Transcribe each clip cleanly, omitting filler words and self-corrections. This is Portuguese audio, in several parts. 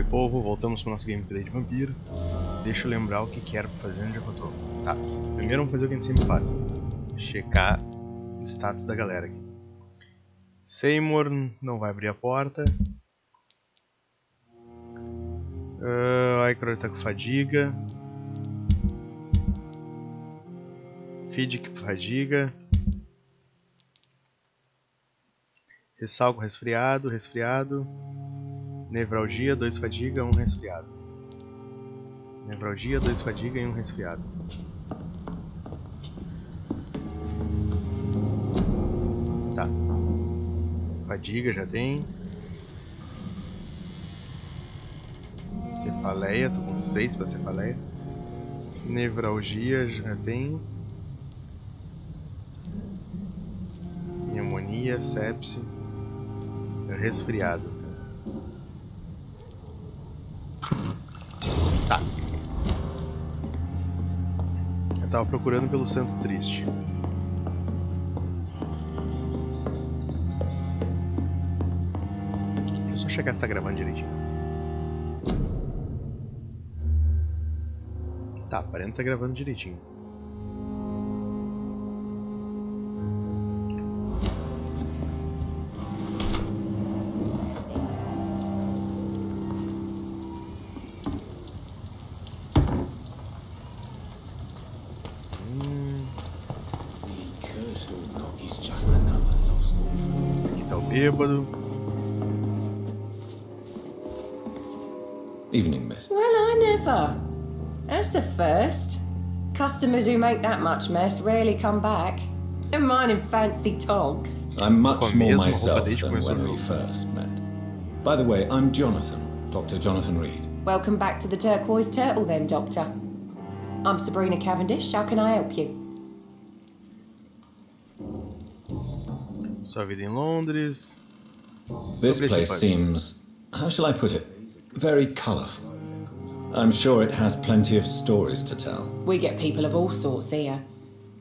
povo, voltamos para o nosso gameplay de Vampyr. Deixa eu lembrar o que quero fazer, onde é que eu tô. Tá, primeiro vamos fazer o que a gente sempre faz. Checar o status da galera aqui. Seymour não vai abrir a porta. Icor tá com fadiga. Feed com fadiga. Ressalgo resfriado, resfriado. Nevralgia, 2 fadiga, 1 resfriado. Nevralgia, 2 fadiga e 1 resfriado. Tá. Fadiga já tem. Cefaleia, tô com 6 pra cefaleia. Nevralgia já tem. Pneumonia, sepse. Resfriado. Tá. Eu tava procurando pelo santo triste. Deixa eu só checar se tá gravando direitinho. Tá, aparenta que tá gravando direitinho. Aqui tá o bêbado. Evening, miss. Well, I never. That's a first. Customers who make that much mess rarely come back. Never mind in fancy togs. I'm much more myself than when we first met. By the way, I'm Jonathan, Dr. Jonathan Reed. Welcome back to the Turquoise Turtle then, Doctor. I'm Sabrina Cavendish. How can I help you? Sua vida em Londres. This place seems, how shall I put it, very colourful. I'm sure it has plenty of stories to tell. We get people of all sorts here.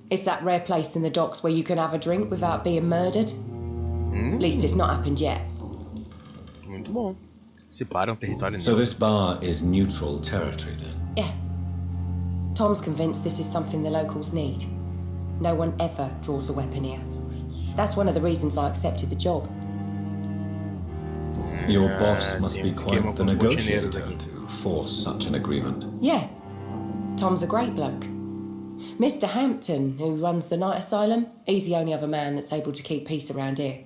It's that rare place in the docks where you can have a drink without being murdered. At least it's not happened yet. Muito bom. Separa território. So this bar is neutral territory then? Yeah. Tom's convinced this is something the locals need. No one ever draws a weapon here. That's one of the reasons I accepted the job. Your boss must be quite the negotiator to force such an agreement. Yeah. Tom's a great bloke. Mr. Hampton, who runs the night asylum, he's the only other man that's able to keep peace around here.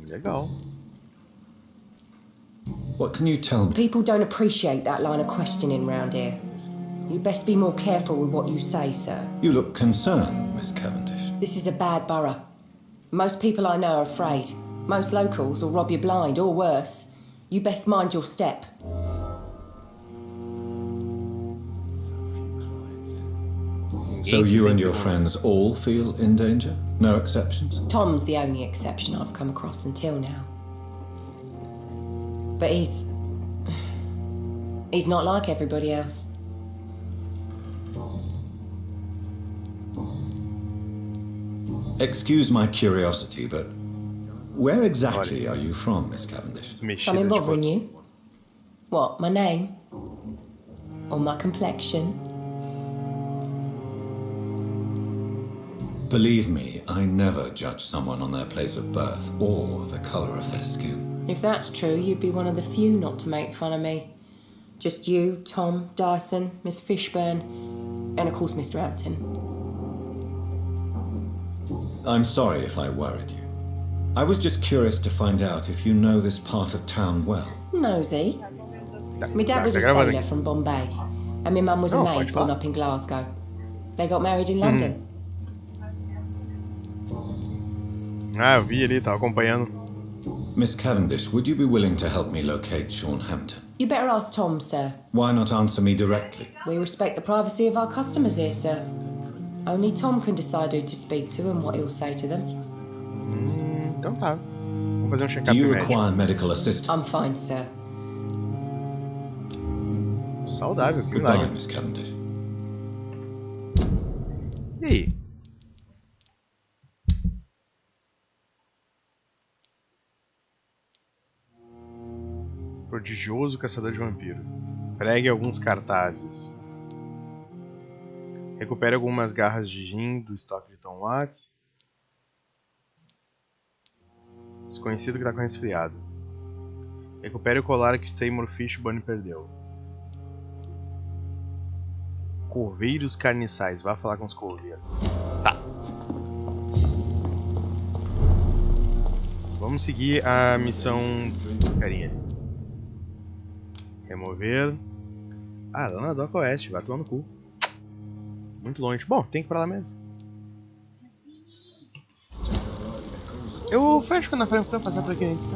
Legal. What can you tell me? People don't appreciate that line of questioning round here. You best be more careful with what you say, sir. You look concerned, Miss Cavendish. This is a bad borough. Most people I know are afraid. Most locals will rob you blind, or worse. You best mind your step. So you and your friends all feel in danger? No exceptions? Tom's the only exception I've come across until now. But he's not like everybody else. Excuse my curiosity, but where exactly are you from, Miss Cavendish? Something bothering you? What, my name? Or my complexion? Believe me, I never judge someone on their place of birth or the colour of their skin. If that's true, you'd be one of the few not to make fun of me. Just you, Tom, Dyson, Miss Fishburne, and of course Mr. Hampton. I'm sorry if I worried you. I was just curious to find out if you know this part of town well. Nosy. My dad was a sailor from Bombay, and my mum was a maid born up in Glasgow. They got married in London. Ah, eu vi ali, tava acompanhando. Miss Cavendish, would you be willing to help me locate Sean Hampton? You better ask Tom, sir. Why not answer me directly? We respect the privacy of our customers here, sir. Only Tom can decide who to speak to and what he'll say to them. Então tá. Vou fazer check-up. Do you require medical assistance? I'm fine, sir. Saudável, que Goodbye, milagre. Miss Cavendish. E aí? Prodigioso caçador de vampiro. Pregue alguns cartazes. Recupere algumas garras de gin do estoque de Tom Watts. Desconhecido que está com resfriado. Recupere o colar que Seymour Fishburne perdeu. Coveiros carniçais. Vá falar com os coveiros. Tá. Vamos seguir a missão carinha. Remover. Ah, lá na Doca Oeste. Vai tomar no cu. Muito longe. Bom, tem que ir pra lá mesmo. Eu fecho na frente pra passar por aqui antes.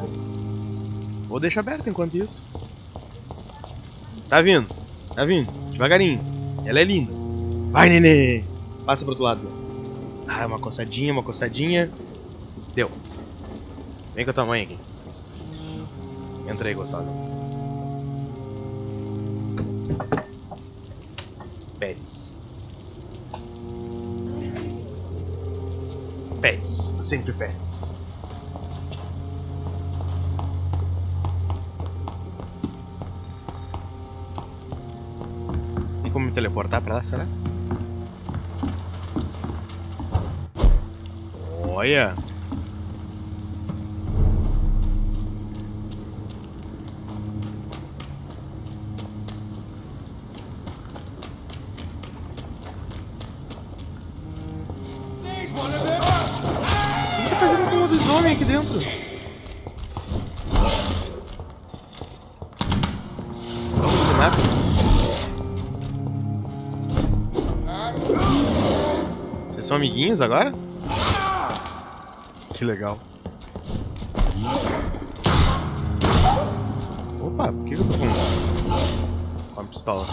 Vou deixar aberto enquanto isso. Tá vindo. Tá vindo. Devagarinho. Ela é linda. Vai, nenê. Passa pro outro lado. Ah, uma coçadinha, uma coçadinha. Deu. Vem com a tua mãe aqui. Entra aí, gostosa. Pets. Pets. Sempre pets. Tem como me teleportar pra lá, será? Olha! Homem aqui dentro. Vamos se mata. Vocês são amiguinhos agora? Que legal. Opa, por que eu tô com a pistola?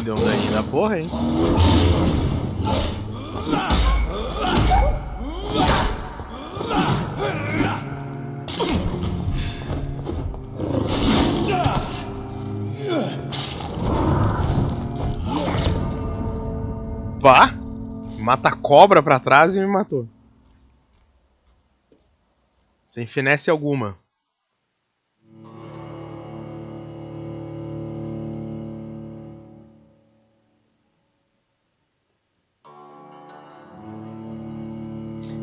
Deu um daninho da porra, hein? Pá! Mata a cobra pra trás e me matou. Sem finesse alguma.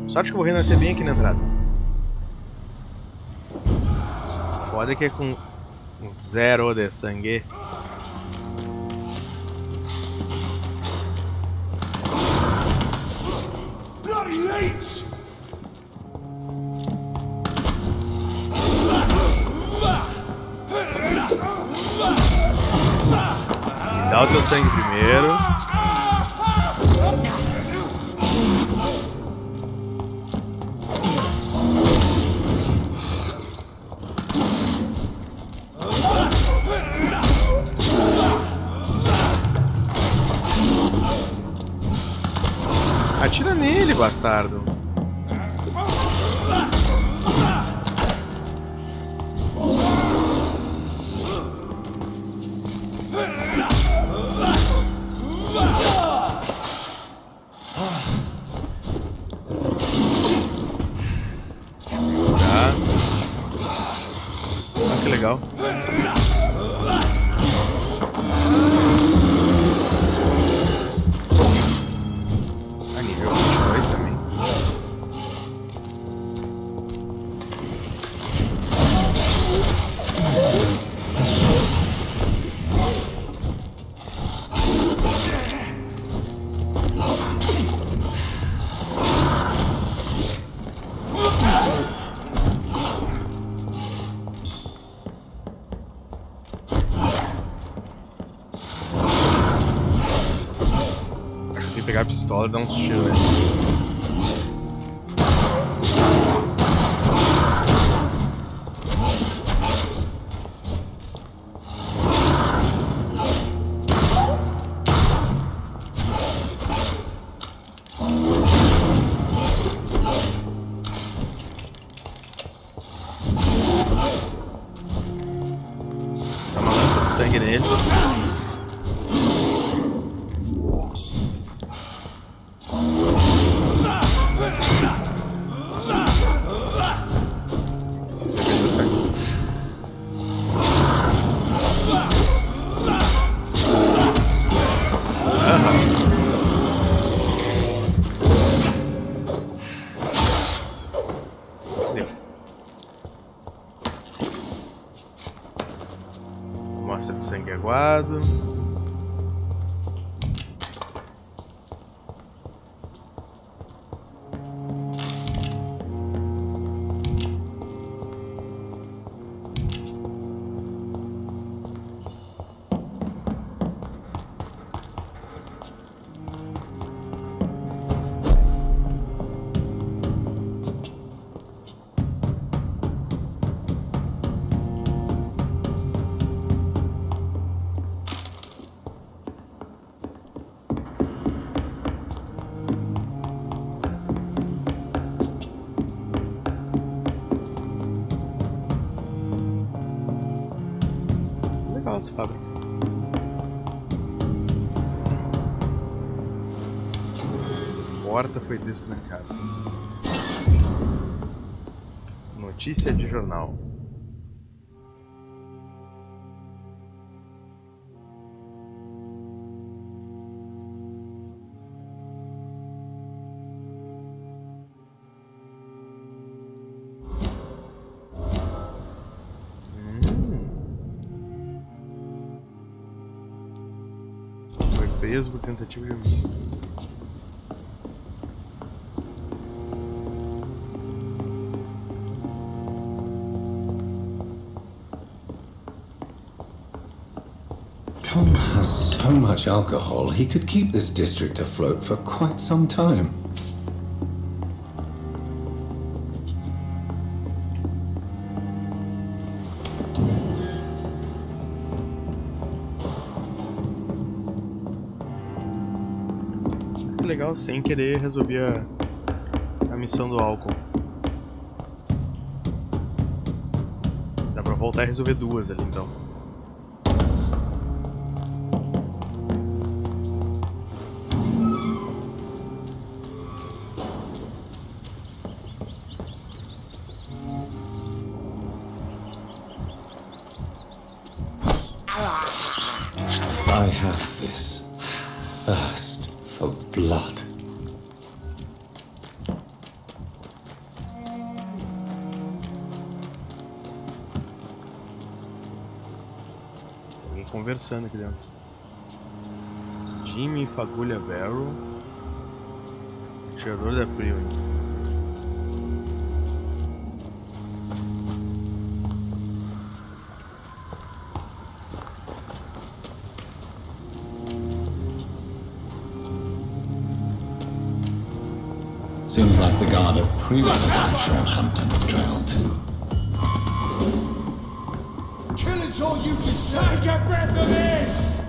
Sorte que eu vou renascer bem aqui na entrada. Foda que é com 0 de sangue. Dá o teu sangue primeiro. Atira nele, bastardo. Tá. Ah, que legal. Pegar a pistola e dar uns tiros, né? sangue nele. Amostra de sangue aguado. Essa fábrica. A porta foi destrancada. Notícia de jornal. Preso por tentativa de homicídio. Tom has so much alcohol, he could keep this district afloat for quite some time. Legal, sem querer resolvi a missão do álcool. Dá pra voltar e resolver duas ali então. I have this thirst for blood. Alguém conversando aqui dentro. Jimmy Fagulha Barrow, tirador da Priori. Seems like the guard have previously Sean Hampton's trail too. Killing's all you deserve. Take a breath of this.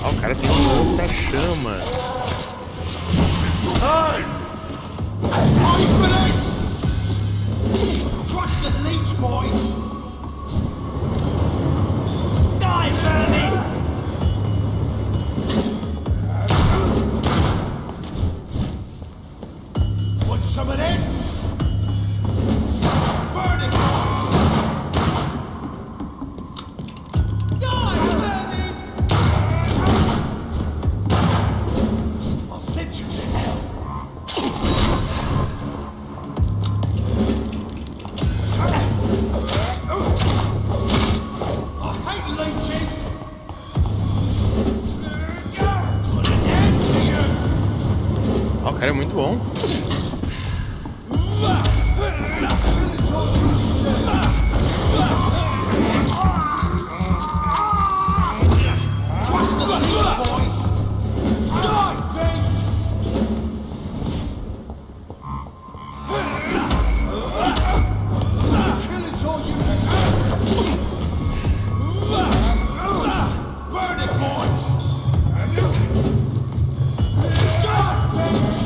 Ah, o cara tem um lança-chama. It's time. Ready for this? Crush the leech, boys. Die, Bernie. Want some of this? Burn it, boys. Die, Bernie. I'll send you to hell. I hate leeches. Put an end to you. Ah, o cara é muito bom. Killing's all you deserve. Crush the leech, boys. Die, beast. Killing's all you deserve. Burn it, boys. Die, beast.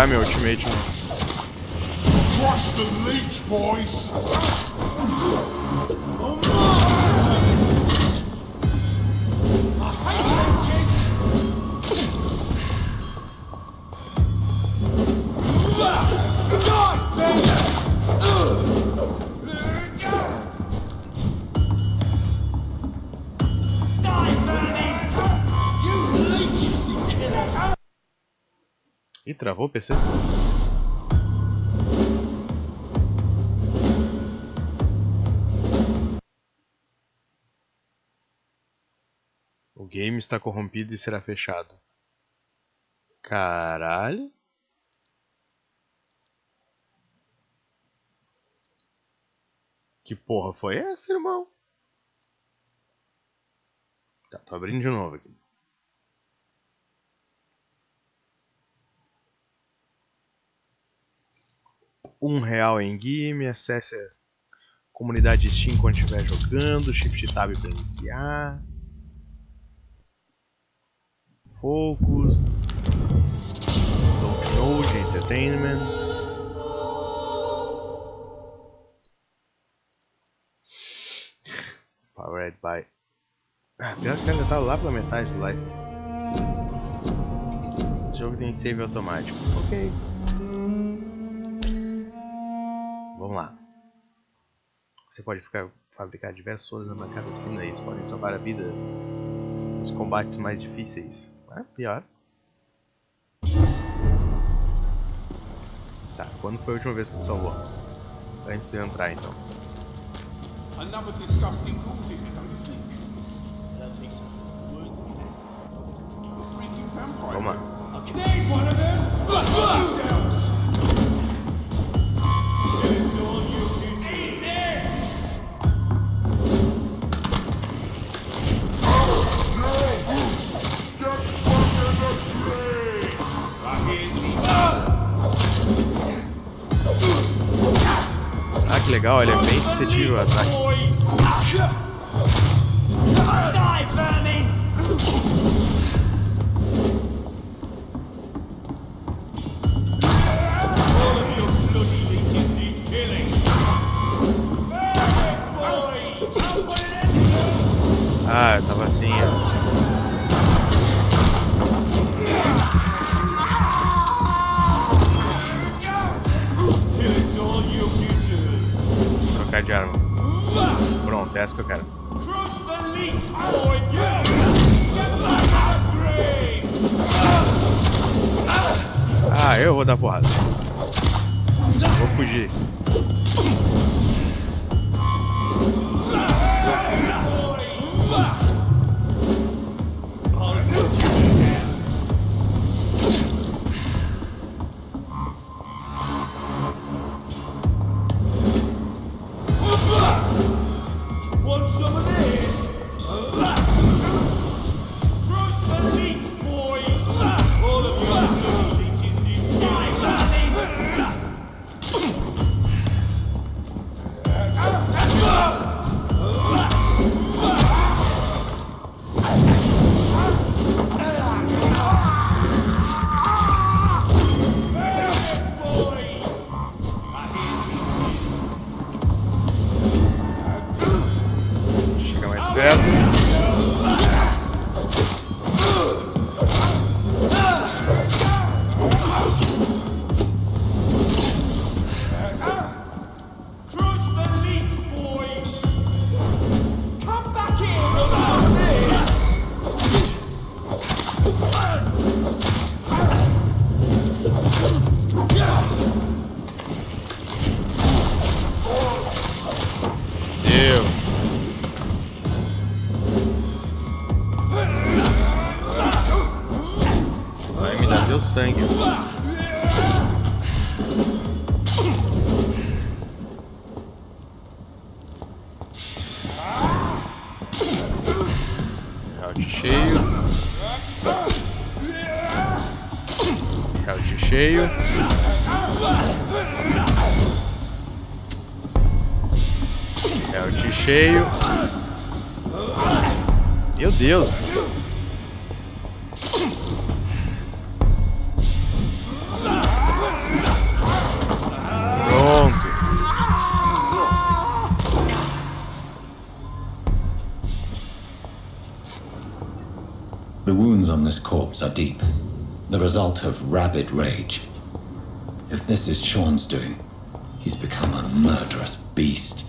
pegar meu ultimate, não. Crush the leech, boys! Ih, travou o PC? O game está corrompido e será fechado. Caralho. Que porra foi essa, irmão? Tá, tô abrindo de novo aqui. R$1 em game, acesse a comunidade Steam quando estiver jogando, Shift Tab para iniciar. Focus. Download, Entertainment. Powered by. Pior que ainda tá lá pela metade do live. Esse jogo tem save automático. Ok. Vamos lá. Você pode fabricar diversos solos na bancada oficina e eles podem salvar a vida nos combates mais difíceis. Pior. Tá, quando foi a última vez que tu salvou? Antes de eu entrar, então. Another disgusting ghoul, don't you think? I don't think so. The freaking vampire. Vamos lá. There's one of them! Watch yourselves! It's all you deserve. Eat this! Ah, que legal, ele é bem suscetível a ataque. Die, vermin! All of your bloody leeches need killing. Perfect, boys! I'll put an end to them! Ah, eu tava assim, ó. It's all you deserve. Vou trocar de arma. Pronto, é essa que eu quero. Crush the leech, boy! Get back out, Grey! Ah, eu vou dar porrada. Vou fugir. Want some of this? Crush the leech, boys! All of your bloody leeches need killing. Chega mais perto. Crush the leech, boys! Come back here for some of this! Deu. Vai me dar teu sangue. Route cheio. Route cheio. Route cheio. Meu Deus. deep, the result of rabid rage. If this is Sean's doing, he's become a murderous beast.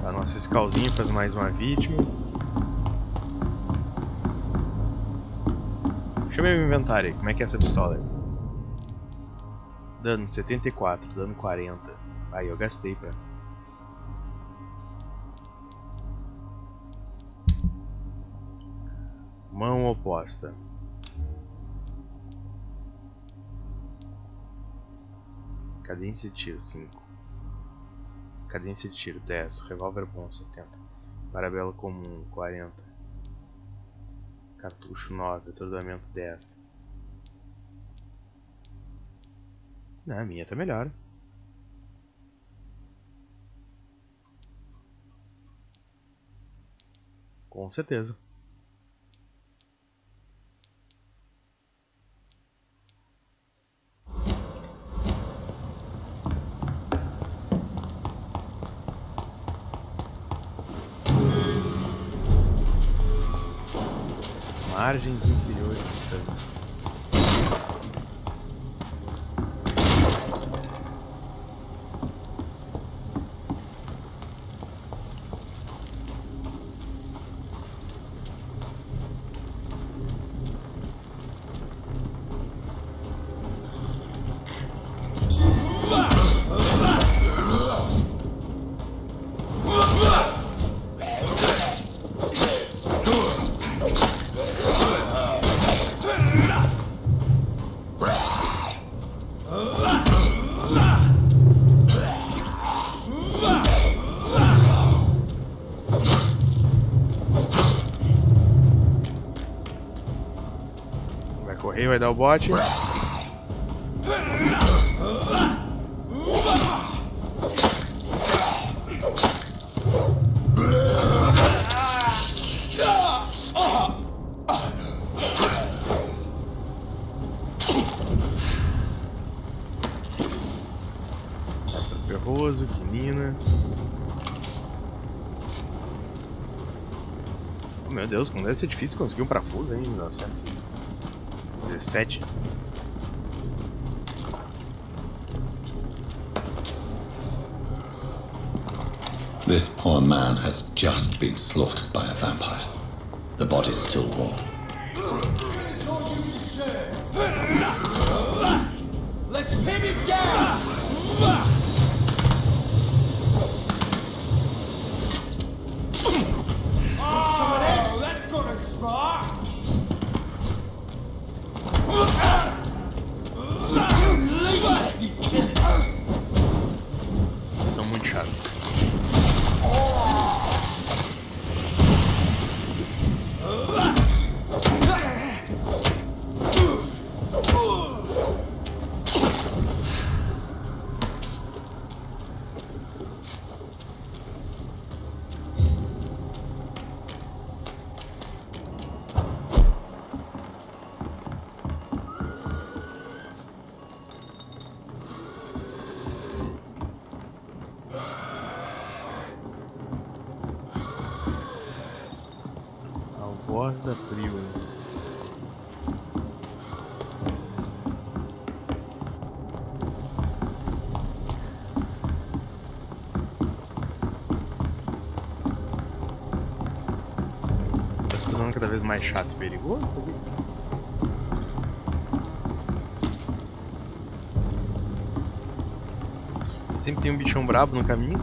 A nossa Skalzinha faz mais uma vítima. Deixa eu ver meu inventário aí, como é que é essa pistola aí? Dano 74, dano 40. Aí eu gastei pra... Mão oposta. Cadência de tiro 5. Cadência de tiro 10. Revólver bom 70. Parabelo comum 40. Cartucho 9. Atordoamento 10. Não, a minha tá melhor. Com certeza. Margens inferiores de dano. Correr, vai dar o bote. Ferroso, quinina. Oh, meu Deus, como deve ser difícil conseguir um parafuso, hein, em 1917. This poor man has just been slaughtered by a vampire. The body's still warm. Let's pin him down! Oh, that's gonna smart! São muito chatos. Voz da Frio. Tá se tornando cada vez mais chato e perigoso, sabia? Sempre tem um bichão brabo no caminho.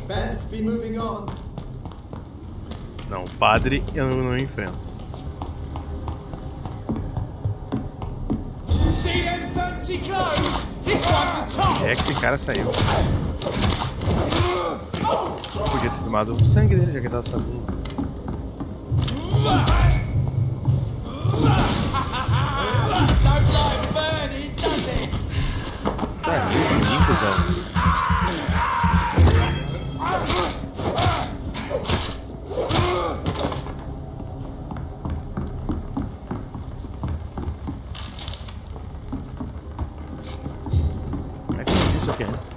Best be moving on. Não, padre eu não enfrento. See them fancy clothes? This one's a top. É que esse cara saiu. Podia ter tomado o sangue dele, já que ele tava sozinho. Don't like burning, does it? Tá meio ruim, cuzão. Como é que eu fiz isso aqui antes?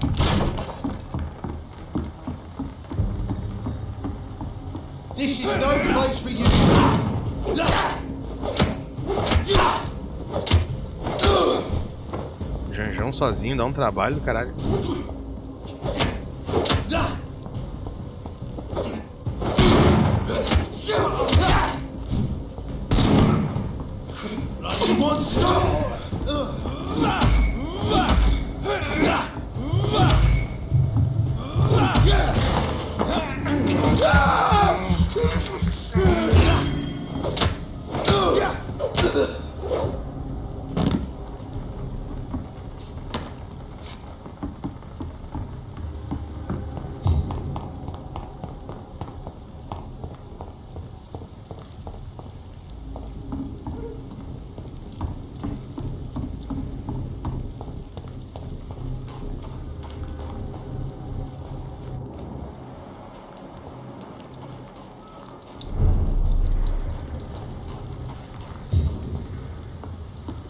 This is no place for you. Janjão sozinho dá um trabalho do caralho.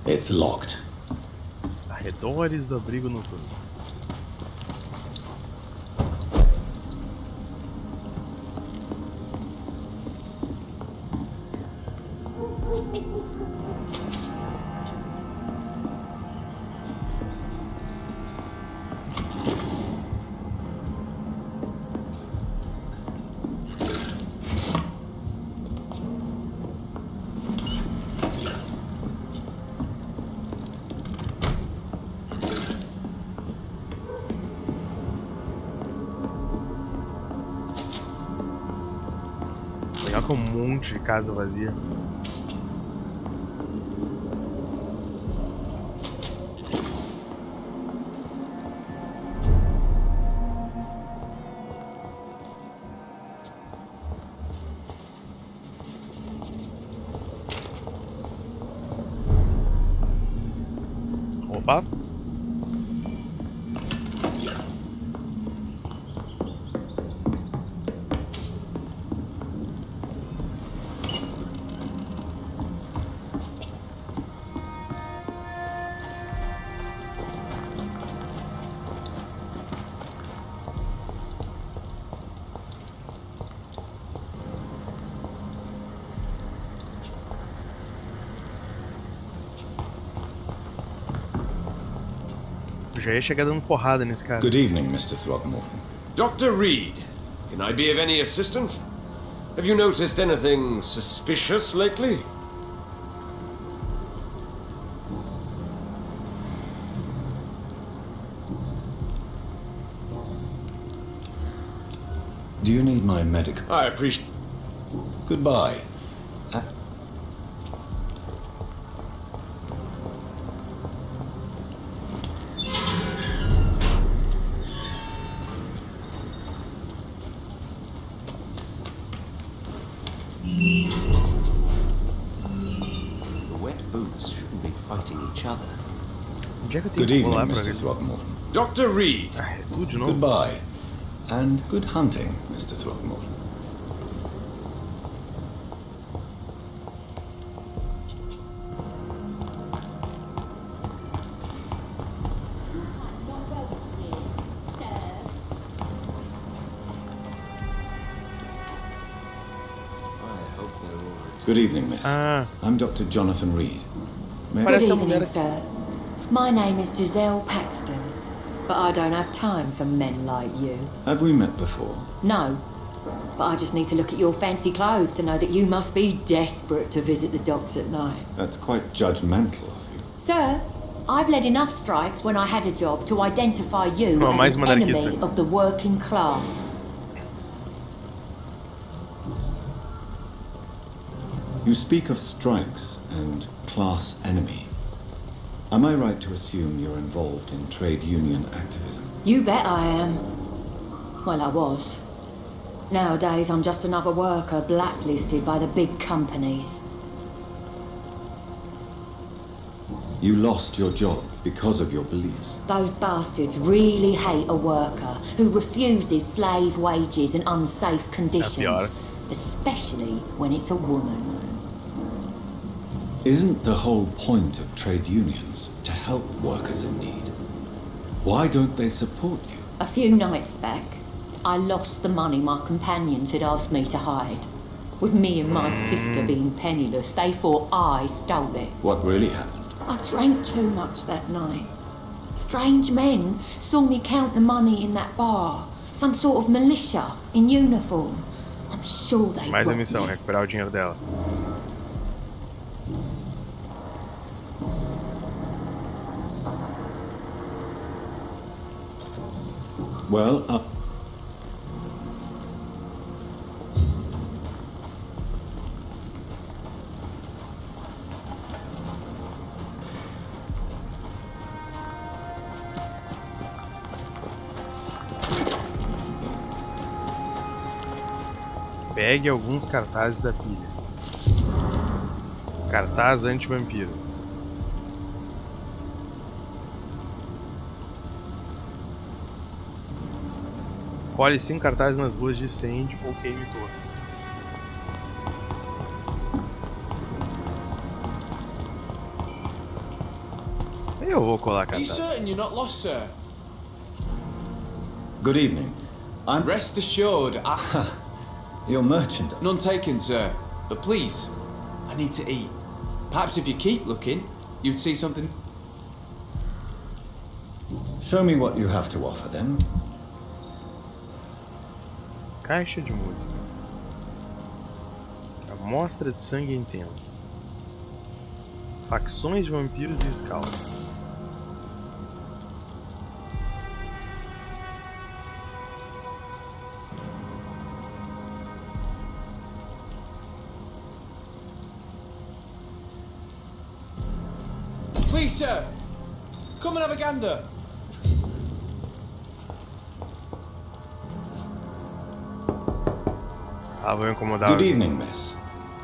It's locked. Arredores do abrigo noturno. Legal com um monte de casa vazia. Opa! Já ia chegar dando porrada nesse cara. Good evening, Mr. Throgmorton. Dr. Reed, can I be of any assistance? Have you noticed anything suspicious lately? Do you need my medical? I appreciate... Goodbye. The wet boots shouldn't be fighting each other. Onde é que eu tenho Good que evening, pular pra Mr. ver? Throgmorton. Dr. Reed, Ah, é tudo de novo? Goodbye. And good hunting, Mr. Throgmorton. I hope they're all right. Good evening, miss. Ah, I'm Dr. Jonathan Reed. May I- Good Parece a evening, mulher. sir. My name is Giselle Paxton, but I don't have time for men like you. Have we met before? No, but I just need to look at your fancy clothes to know that you must be desperate to visit the docks at night. That's quite judgmental of you. Sir, I've led enough strikes when I had a job to identify you Oh, as mais an uma anarquista. enemy of the working class. You speak of strikes and class enemy. Am I right to assume you're involved in trade union activism? You bet I am. Well, I was. Nowadays, I'm just another worker blacklisted by the big companies. You lost your job because of your beliefs. Those bastards really hate a worker who refuses slave wages and unsafe conditions. Especially when it's a woman. Isn't the whole point of trade unions to help workers in need? Why don't they support you? A few nights back, I lost the money my companions had asked me to hide. With me and my sister being penniless, they thought I stole it. What really happened? I drank too much that night. Strange men saw me count the money in that bar. Some sort of militia in uniform. I'm sure they Mais a robbed missão, me. recuperar o dinheiro dela. Well, Pegue alguns cartazes da pilha. Cartaz anti-vampiro. Colhe 5 cartazes nas ruas de Sandy ou queime todos. Eu vou colar Are you cartaz. certain you're not lost, sir? good evening. I'm Rest assured, your merchant. none taken, sir. But please, I need to eat. Perhaps if you keep looking, you'd see something. Show me what you have to offer then. Caixa de música. Amostra de sangue intenso. Facções de vampiros e Skal. Please, sir, come and have a gander. Ah, vou incomodar. Good evening, miss.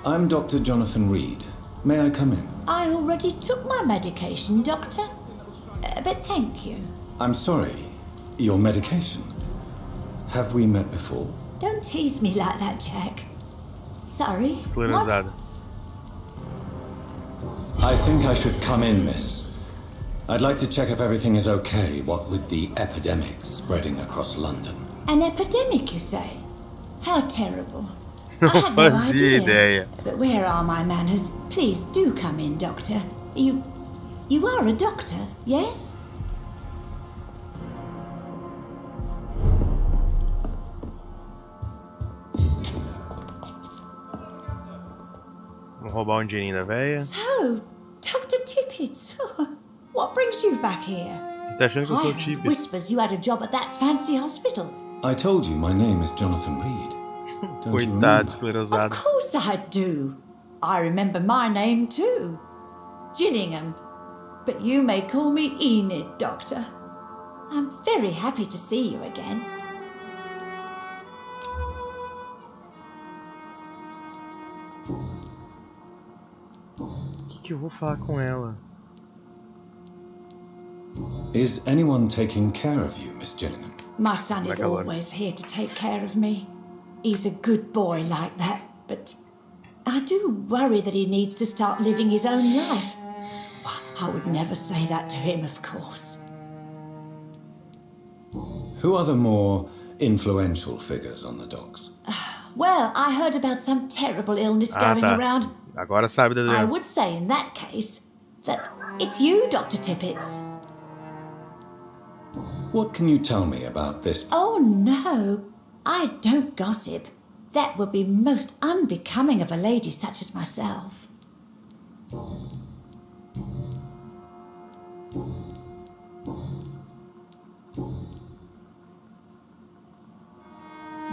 I'm Dr. Jonathan Reed. May I come in? I already took my medication, Doctor. But thank you. I'm sorry. Your medication. Have we met before? Don't tease me like that, Jack. Sorry. What? Esclerosada. I think I should come in, miss. I'd like to check if everything is okay, what with the epidemic spreading across London. An epidemic, you say? How terrible. I Não had no fazia idea. ideia. But where are my manners? Please do come in, Doctor. You are a doctor, yes? Vamos roubar um dinheirinho da véia. So, Dr. Tippett, what brings you back here? Tá achando que eu I sou o heard Tippett. whispers you had a job at that fancy hospital. I told you my name is Jonathan Reed. Don't you Coitado, remember? esclerosado. Of course I do. I remember my name too. Gillingham. But you may call me Enid, Doctor. I'm very happy to see you again. O que eu vou falar com ela? Is anyone taking care of you, Miss Gillingham? My son is Like a lot. always here to take care of me. He's a good boy like that, but I do worry that he needs to start living his own life. I would never say that to him, of course. Who are the more influential figures on the docks? Well, I heard about some terrible illness Ah, going tá. around. Agora sabe da I doença. would say in that case that it's you, Dr. Tippett. What can you tell me about this? Oh no, I don't gossip. That would be most unbecoming of a lady such as myself.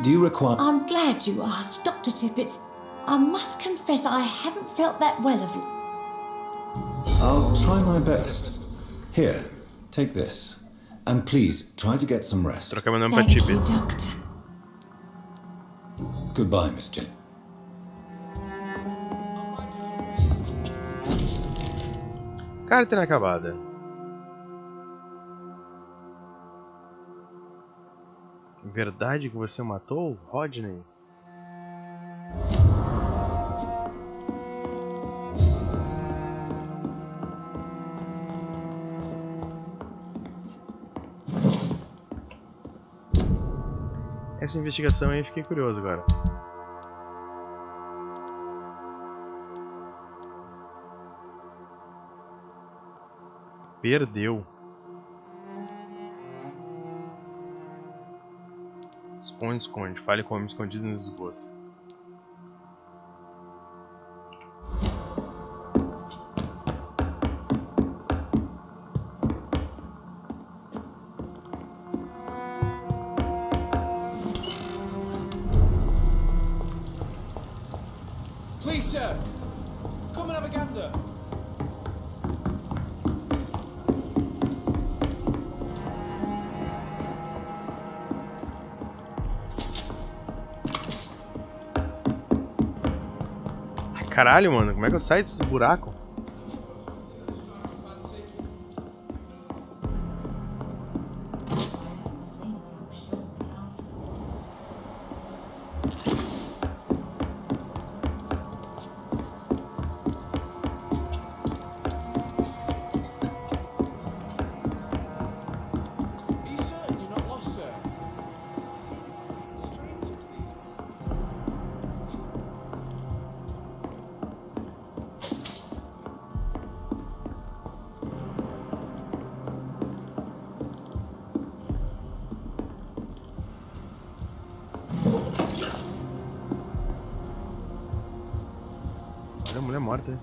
Do you require... I'm glad you asked, Dr. Tippett. I must confess I haven't felt that well of you. I'll try my best. Here, take this. And please, try to get some rest. Trocar meu nome pra Thank ti, you, Bits. Doctor. Goodbye, Miss Jill. Carta inacabada. Verdade que você matou, Rodney? Essa investigação aí, fiquei curioso agora. Perdeu. Esconde, esconde. Fale como escondido nos esgotos. Please, sir. Come and have a gander. Caralho, mano, como é que eu saio desse buraco? Olha a mulher morta.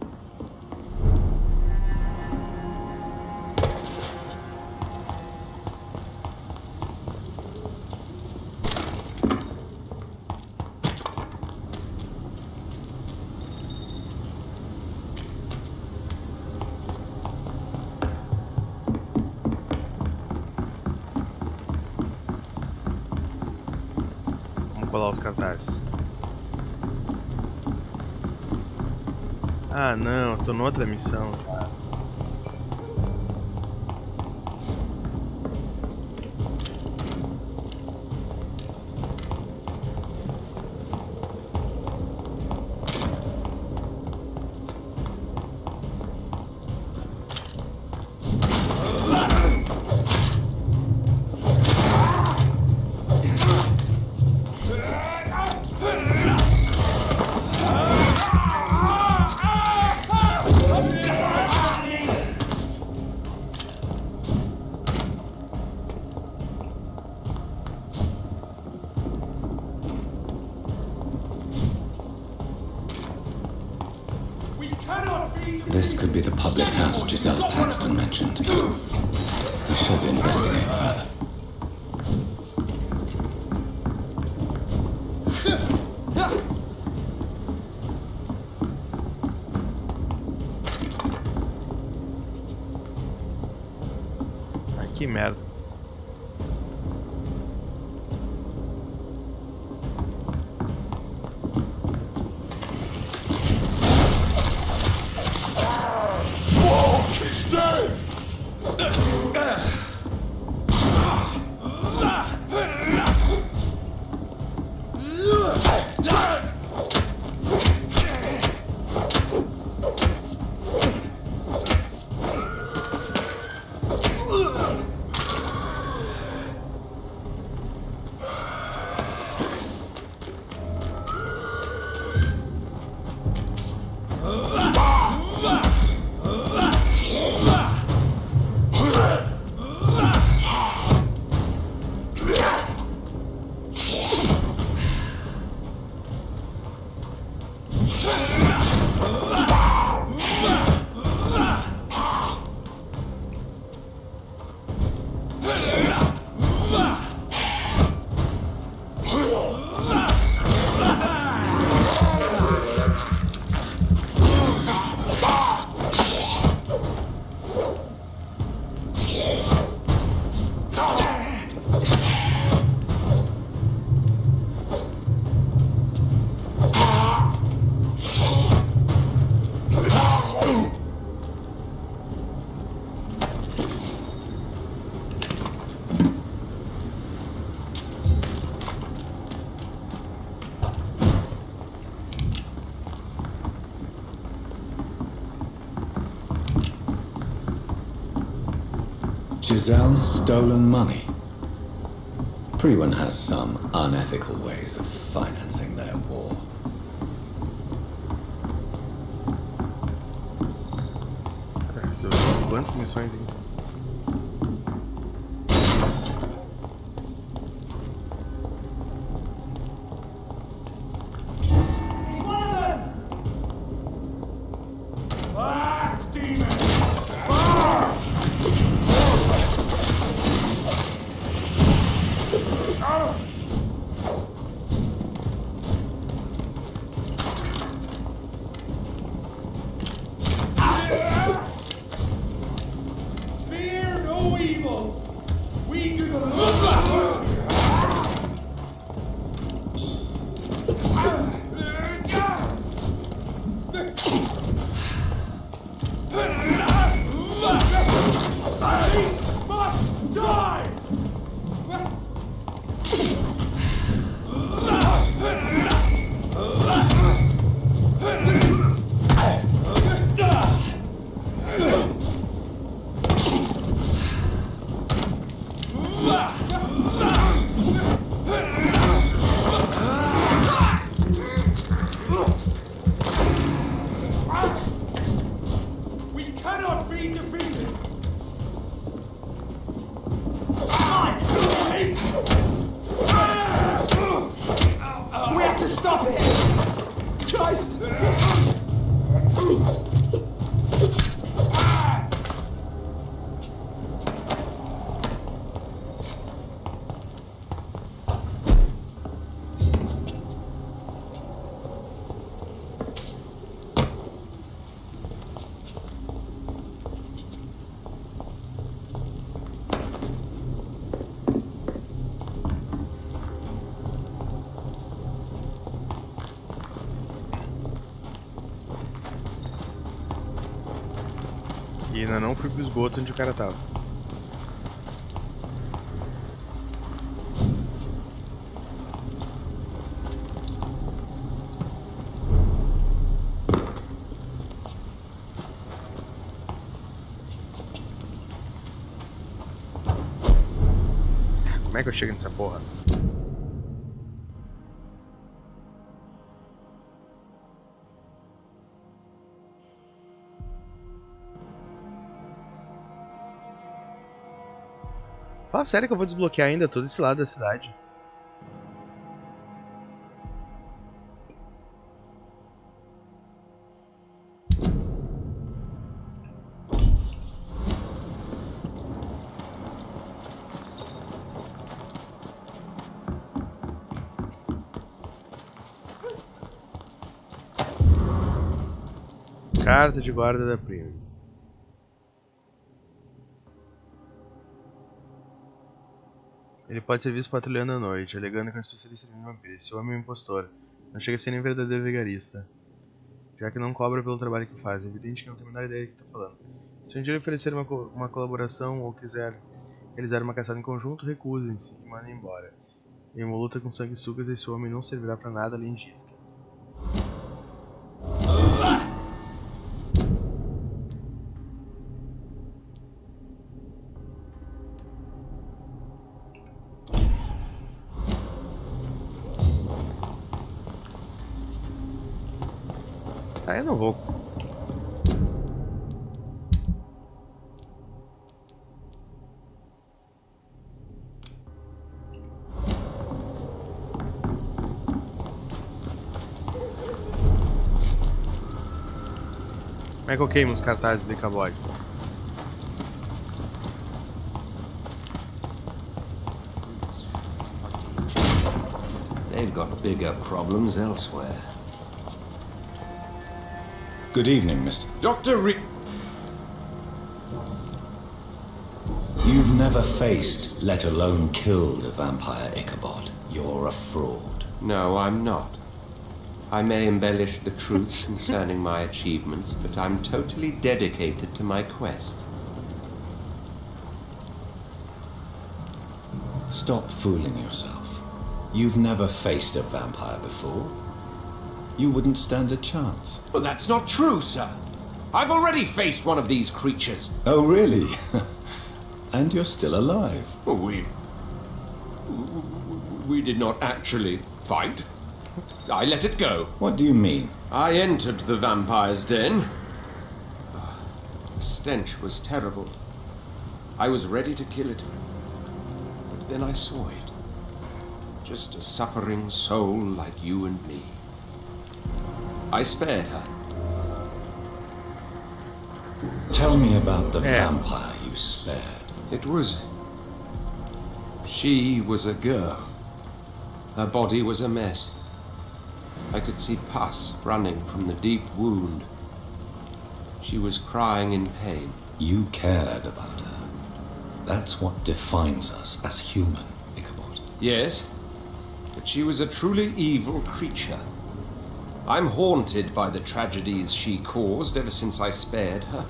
Vamos colar os cartazes. Ah não, tô noutra missão, cara. This could be the public house Giselle Paxton mentioned. We should investigate further. Ai, que merda. Giselle's stolen money. Priwen has some unethical ways of financing their war. Resolvi umas quantas missões aqui? It's one of them! Black demon! Fear no evil! We do the Beast must die! We cannot be defeated! We have to stop it! Christ! E ainda não fui pro esgoto onde o cara tava. Como é que eu chego nessa porra? Fala sério que eu vou desbloquear ainda todo esse lado da cidade. Carta de guarda da Priwen. Ele pode ser visto patrulhando à noite, alegando que é um especialista em vampiros. Esse homem é um impostor. Não chega a ser nem verdadeiro vigarista. Já que não cobra pelo trabalho que faz. É evidente que não tem a menor ideia do que está falando. Se um dia ele oferecer uma colaboração ou quiser realizar uma caçada em conjunto, recusem-se e mandem embora. Em uma luta com sanguessugas, esse homem não servirá para nada além de isca. Ah, eu não vou. Como é que eu queimo os cartazes de cabode? They've got bigger problems elsewhere. Good evening, Mr. Dr. You've never faced, let alone killed, a vampire, Ichabod. You're a fraud. No, I'm not. I may embellish the truth concerning my achievements, but I'm totally dedicated to my quest. Stop fooling yourself. You've never faced a vampire before. You wouldn't stand a chance. But that's not true, sir. I've already faced one of these creatures. Oh, really? And you're still alive. Oh, we did not actually fight. I let it go. What do you mean? I entered the vampire's den. The stench was terrible. I was ready to kill it. But then I saw it. Just a suffering soul like you and me. I spared her. Tell me about the vampire you spared. It was... She was a girl. Her body was a mess. I could see pus running from the deep wound. She was crying in pain. You cared about her. That's what defines us as human, Ichabod. Yes, but she was a truly evil creature. I'm haunted by the tragedies she caused ever since I spared her.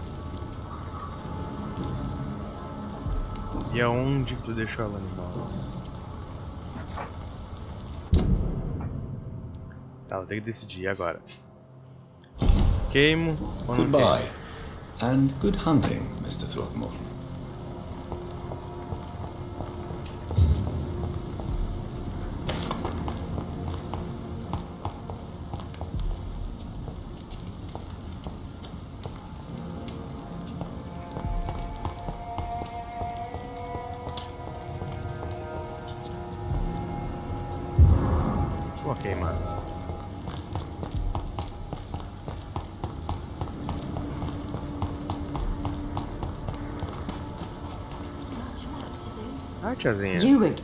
E aonde tu deixou ela, animal? Tá, vou ter que decidir agora. Queimo ou não Goodbye. queimo? And good hunting, Mr. Throckmorton. Vou queimar. Ah, tiazinha. You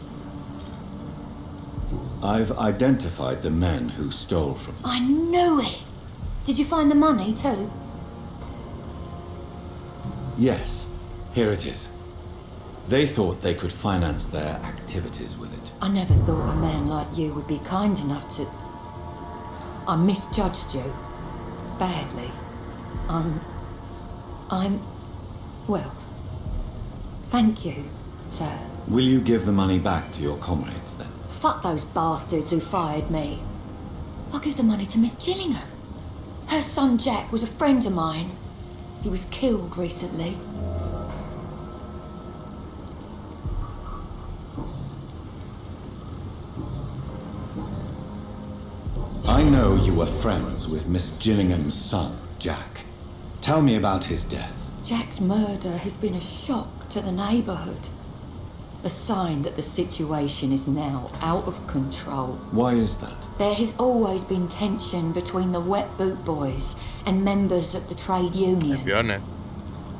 I've identified the men who stole from you. I knew it! Did you find the money too? Yes, here it is. They thought they could finance their activities with it. I never thought a man like you would be kind enough to... I misjudged you. Badly. Well, thank you, sir. Will you give the money back to your comrades then? Fuck those bastards who fired me. I'll give the money to Miss Gillingham. Her son Jack was a friend of mine. He was killed recently. I know you were friends with Miss Gillingham's son, Jack. Tell me about his death. Jack's murder has been a shock to the neighbourhood. A sign that the situation is now out of control. Why is that? There has always been tension between the Wet Boot Boys and members of the trade É union. pior, né?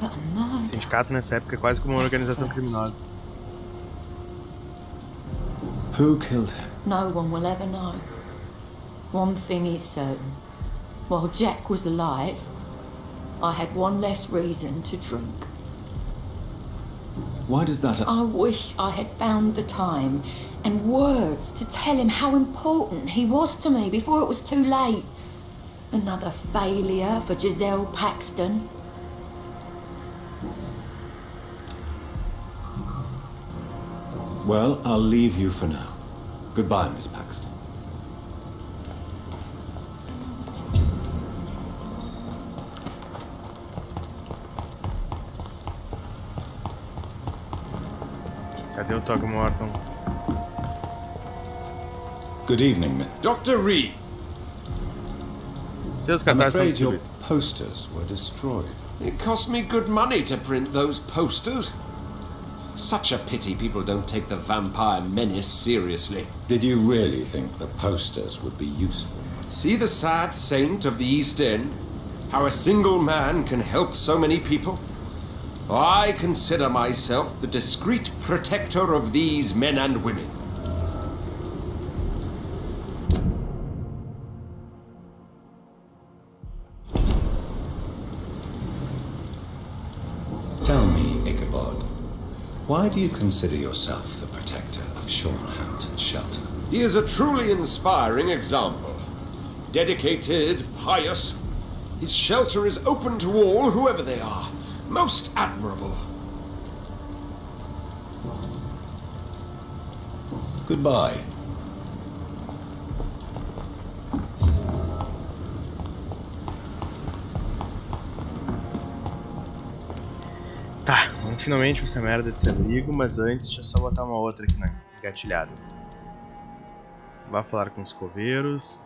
But a murder... Sindicato nessa época é quase como uma organização criminosa. Who killed him? No one will ever know. One thing is certain. While Jack was alive, I had one less reason to drink. Why does that... I wish I had found the time and words to tell him how important he was to me before it was too late. Another failure for Giselle Paxton. Well, I'll leave you for now. Goodbye, Miss Paxton. Cadê o Throckmorton? Good evening, Miss... Dr. Reed! Seus I'm cartazes são afraid your possíveis. posters were destroyed. It cost me good money to print those posters. Such a pity people don't take the vampire menace seriously. Did you really think the posters would be useful? See the sad saint of the East End? How a single man can help so many people? I consider myself the discreet protector of these men and women. Tell me, Ichabod, why do you consider yourself the protector of Shornhampton Shelter? He is a truly inspiring example. Dedicated, pious. His shelter is open to all, whoever they are. Most admirable. Goodbye. Tá, vamos finalmente essa merda de sem abrigo, mas antes deixa eu só botar uma outra aqui na engatilhada. Vá falar com os coveiros.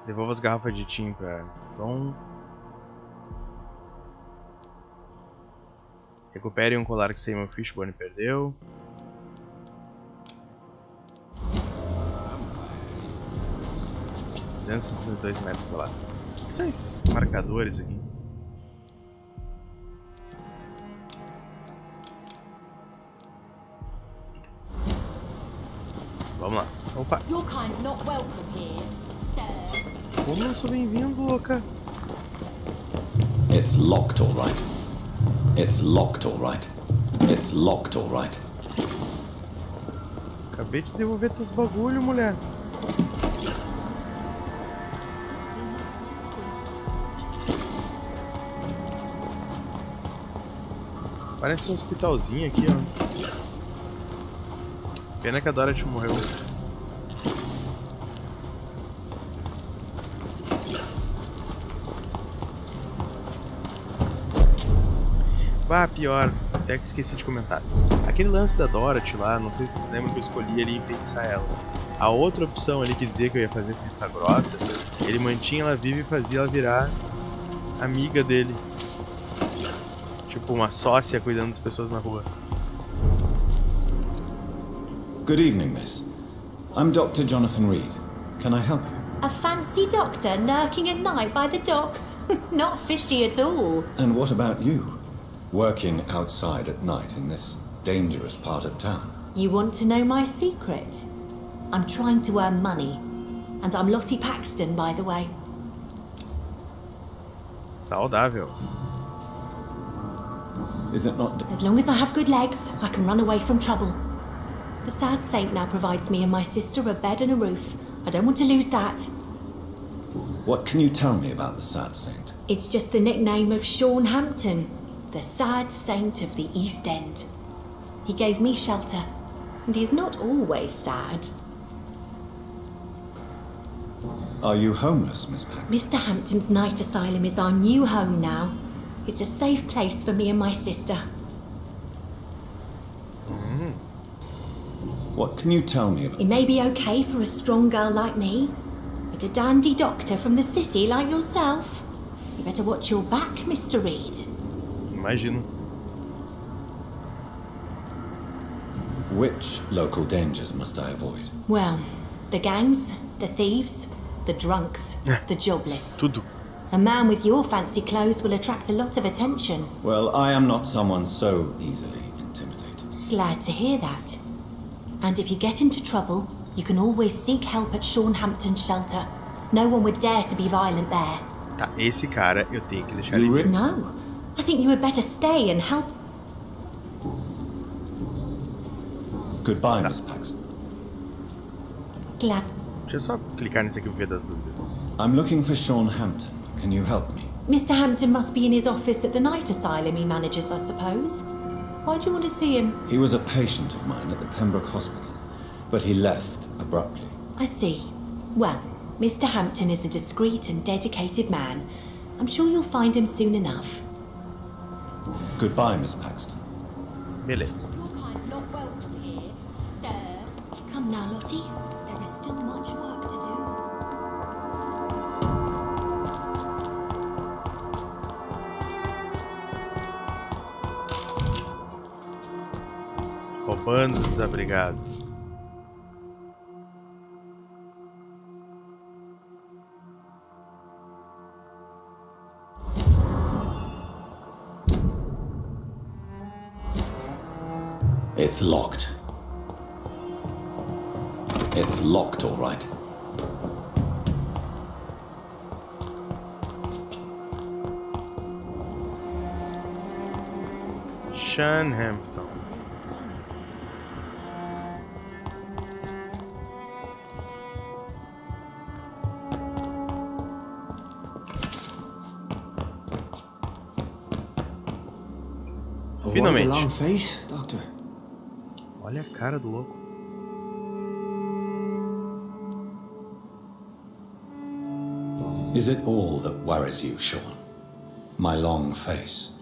Devolva as garrafas de Tim pra Tom. Recupere um colar que Seymour Fishburne perdeu. R$ 262 metros pra lá. O que são esses marcadores aqui? Vamos lá. Opa! Your kind's not welcome here, sir. Como eu sou bem-vindo, louca? It's locked, all right. It's locked, all right. It's locked, all right. Acabei de devolver teus bagulho, mulher. Parece um hospitalzinho aqui, ó. Pena que a Dorothy morreu. Ah, pior, até que esqueci de comentar. Aquele lance da Dorothy lá, não sei se vocês lembram que eu escolhi ali enfeitiçar ela. A outra opção ali que dizia que eu ia fazer vista grossa, ele mantinha ela viva e fazia ela virar amiga dele. Tipo uma sócia cuidando das pessoas na rua. Good evening, miss. I'm Dr. Jonathan Reed. Can I help you? A fancy doctor lurking at night by the docks? Not fishy at all. And what about you? Working outside at night in this dangerous part of town? You want to know my secret? I'm trying to earn money. And I'm Lottie Paxton, by the way. Saudável. Is it not... As long as I have good legs, I can run away from trouble. The sad saint now provides me and my sister a bed and a roof. I don't want to lose that. What can you tell me about the sad saint? It's just the nickname of Sean Hampton, the sad saint of the East End. He gave me shelter, and he's not always sad. Are you homeless, Miss Pack? Mr. Hampton's night asylum is our new home now. It's a safe place for me and my sister. What can you tell me about... It may be okay for a strong girl like me, but a dandy doctor from the city like yourself, you better watch your back, Mr. Reed. Imagino. Which local dangers must I avoid? Well, the gangs, the thieves, the drunks, the jobless. Tudo. A man with your fancy clothes will attract a lot of attention. Well, I am not someone so easily intimidated. Glad to hear that. And if you get into trouble, you can always seek help at Sean Hampton's shelter. No one would dare to be violent there. Tá, esse cara eu tenho que deixar ele You vivo. No, I think you had better stay and help. Goodbye, Miss Paxton. Glad. Deixa eu só clicar nesse aqui pra ver das dúvidas. I'm looking for Sean Hampton. Can you help me? Mr. Hampton must be in his office at the night asylum he manages, I suppose. Why do you want to see him? He was a patient of mine at the Pembroke Hospital, but he left abruptly. I see. Well, Mr. Hampton is a discreet and dedicated man. I'm sure you'll find him soon enough. Goodbye, Miss Paxton. Beleza. Your kind's not welcome here, sir. Come now, Lottie. There is still much work to do. Roubando os desabrigados. It's locked. It's locked, all right. Sean Hampton. Avoid Finalmente. the long face, Doctor. Olha a cara do louco. Is it all that worries you, Sean? My long face?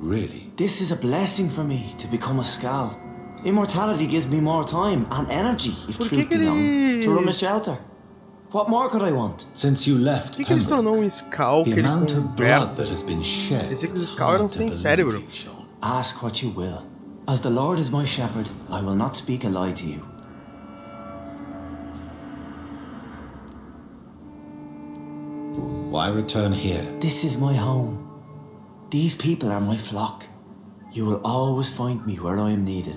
really. This is a blessing for me to become a Skal. Immortality gives me more time and energy, if truth be known, to run a shelter. What more could I want? Since you left Por que ele se tornou um Skal que the ele amount of blood conversa? that has been shed, Pensei que os it's Skal eram hard to sem believe, cérebro. Sean. Ask what you will. As the Lord is my shepherd, I will not speak a lie to you. Why return here? This is my home. These people are my flock. You will always find me where I am needed.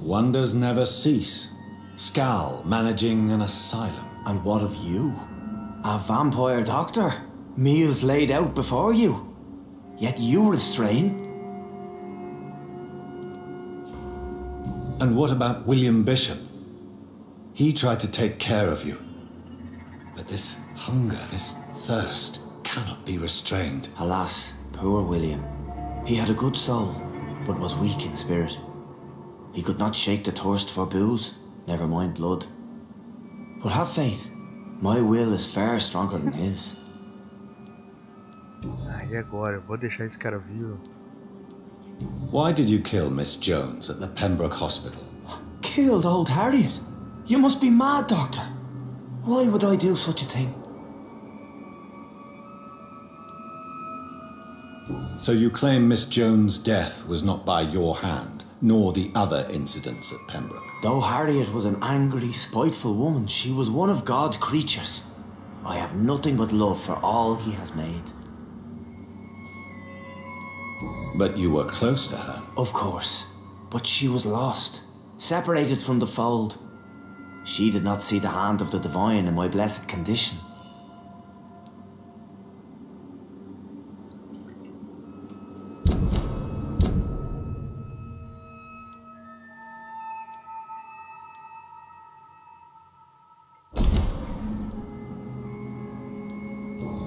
Wonders never cease. Skal managing an asylum. And what of you? A vampire doctor? Meals laid out before you. Yet you restrain. And what about William Bishop? He tried to take care of you. But this hunger, this thirst, cannot be restrained. Alas, poor William. He had a good soul, but was weak in spirit. He could not shake the thirst for booze, never mind blood. But have faith, my will is far stronger than his. Ah, e agora? Eu vou deixar esse cara vivo? Why did you kill Miss Jones at the Pembroke Hospital? Killed old Harriet? You must be mad, Doctor. Why would I do such a thing? So you claim Miss Jones' death was not by your hand, nor the other incidents at Pembroke? Though Harriet was an angry, spiteful woman, she was one of God's creatures. I have nothing but love for all he has made. But you were close to her. Of course. But she was lost, separated from the fold. She did not see the hand of the divine in my blessed condition.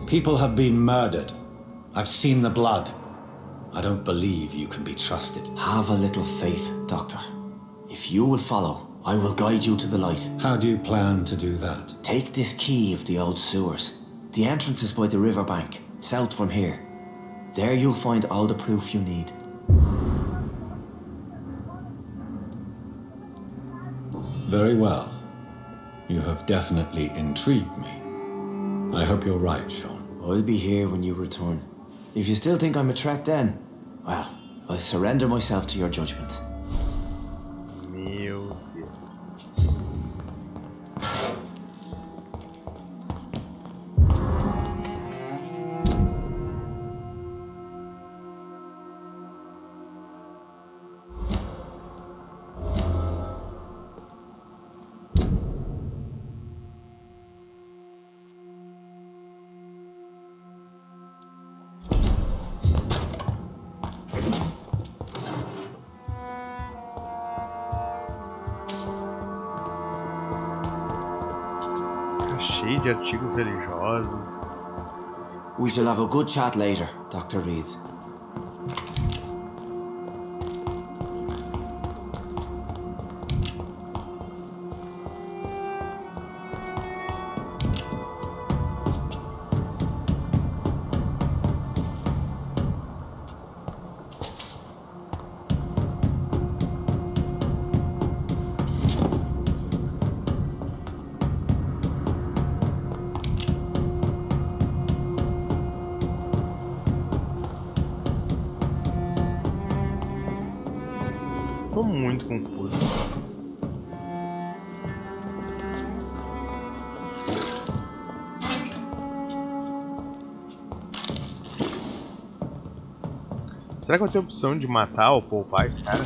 People have been murdered. I've seen the blood. I don't believe you can be trusted. Have a little faith, Doctor. If you will follow, I will guide you to the light. How do you plan to do that? Take this key of the old sewers. The entrance is by the riverbank, south from here. There you'll find all the proof you need. Very well. You have definitely intrigued me. I hope you're right, Sean. I'll be here when you return. If you still think I'm a threat then, well, I'll surrender myself to your judgment. Meu Deus. Cheio de artigos religiosos. We shall have a good chat later, Dr. Reed. Tô muito confuso. Será que eu tenho a opção de matar ou poupar esse cara?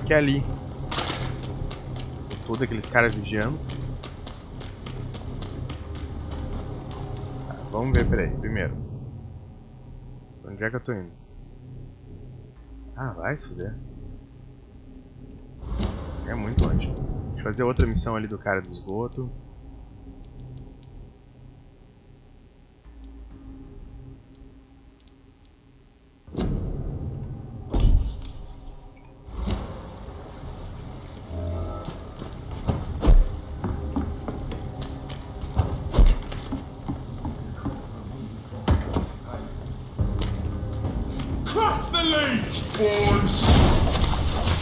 que é ali. Todos aqueles caras vigiando. Tá, vamos ver, peraí, primeiro. Onde é que eu tô indo? Ah, vai se fuder. É muito longe. Deixa eu fazer outra missão ali do cara do esgoto. Crash the leech, boys!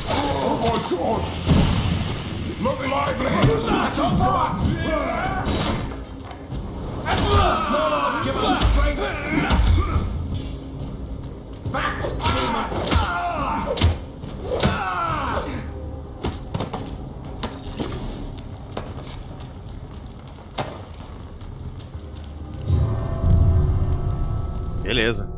Oh my god! Look lively! Not up to us! No, give us strength! Back, Zuma! Beleza.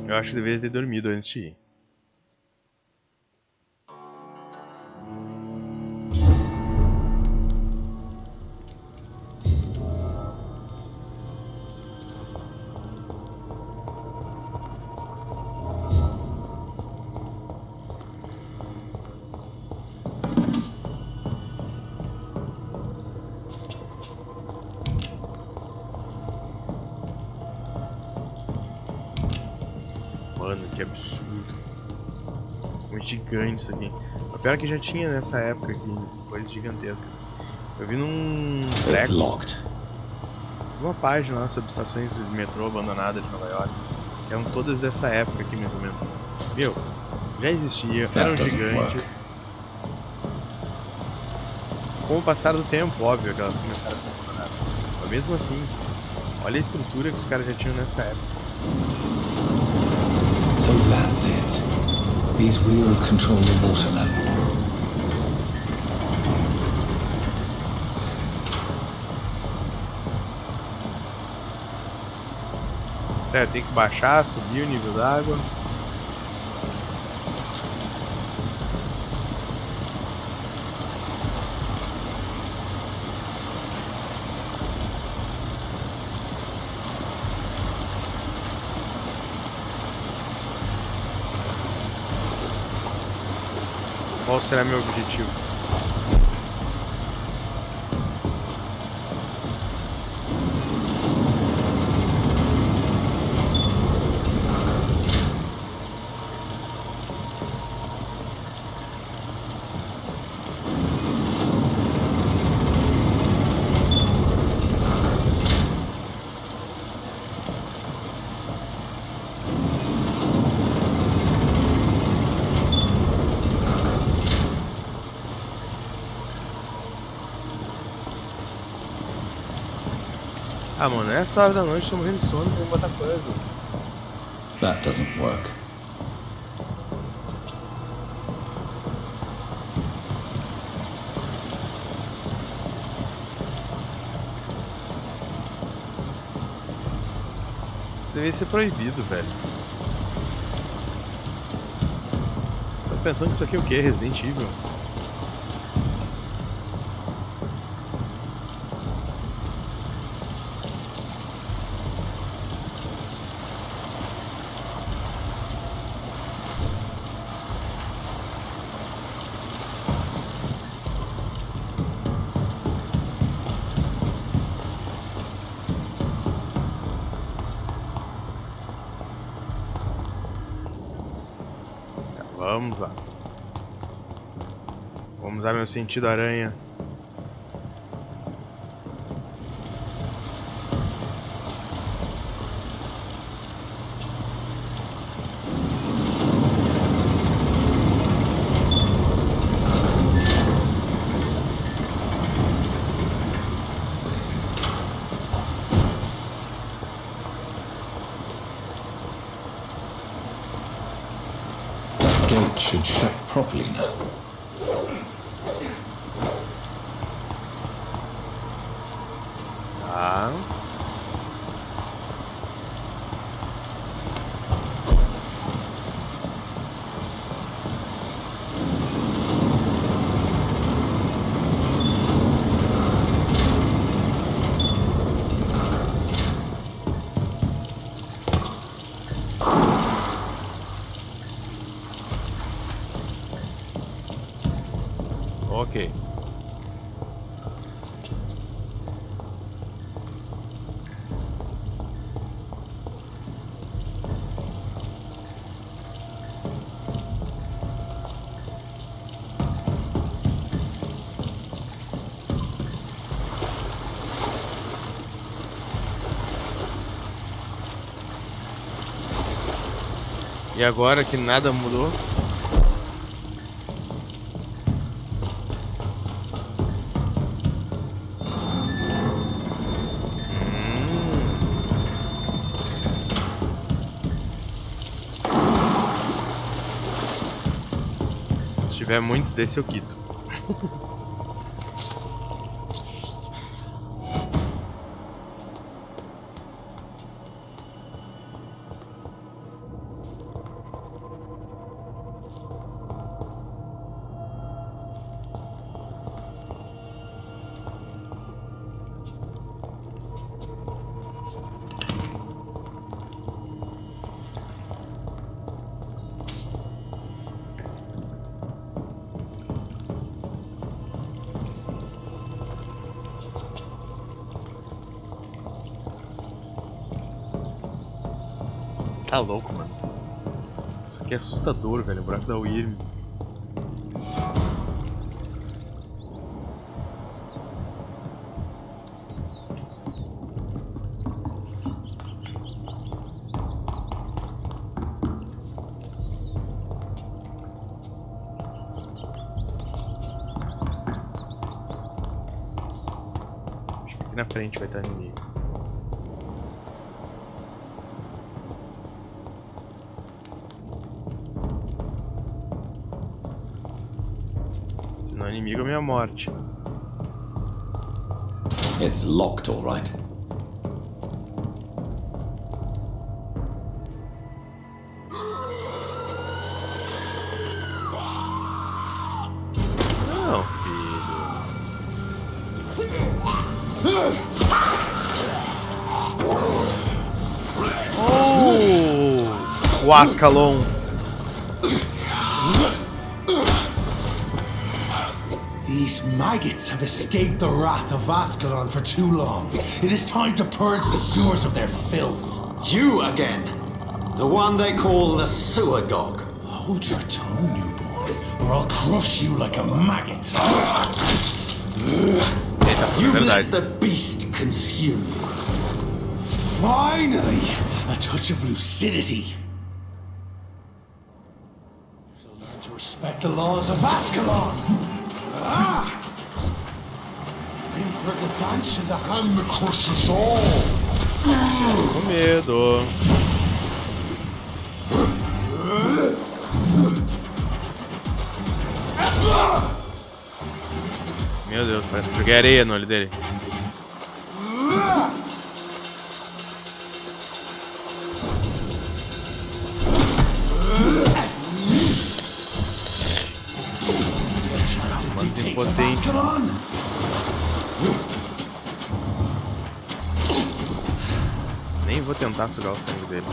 Eu acho que deveria ter dormido antes de ir. Mano, que absurdo. Muito gigante isso aqui. O pior é que já tinha nessa época aqui, coisas gigantescas. Eu vi num It's treco, locked. uma página lá sobre estações de metrô abandonadas de Nova York. Eram todas dessa época aqui, mais ou menos. Viu? Já existia, eram That doesn't gigantes. work. Com o passar do tempo, óbvio que elas começaram a ser abandonadas. Mas mesmo assim, olha a estrutura que os caras já tinham nessa época. So that's it. These wheels control the water level. É, tem que baixar, subir o nível d'água. Qual será meu objetivo? Ah, mano, essa hora da noite eu tô morrendo de sono, tem que botar coisa. That doesn't work. Isso deveria ser proibido, velho. Tô pensando que isso aqui é o que? Resident Evil? Vamos lá. Vamos usar meu sentido aranha. Gate should shut properly now. Tá. Ok. E agora que nada mudou. Se tiver muitos desse eu quito. Tá louco, mano. Isso aqui é assustador, velho. O buraco da Wyrm. Acho que aqui na frente vai estar inimigo. Senão inimigo é minha morte. It's locked, all right. Não, filho. Oh! O Ascalon. These maggots have escaped the wrath of Ascalon for too long. It is time to purge the sewers of their filth. You again! The one they call the sewer dog. Hold your tongue, newborn, or I'll crush you like a maggot. You've let the beast consume you. Finally, a touch of lucidity. So learn to respect the laws of Ascalon. Aim for the bunch of the hand that crushes all. Com medo. Meu Deus, parece que eu joguei areia no olho dele. Muito impotente. Nem vou tentar sugar o sangue dele.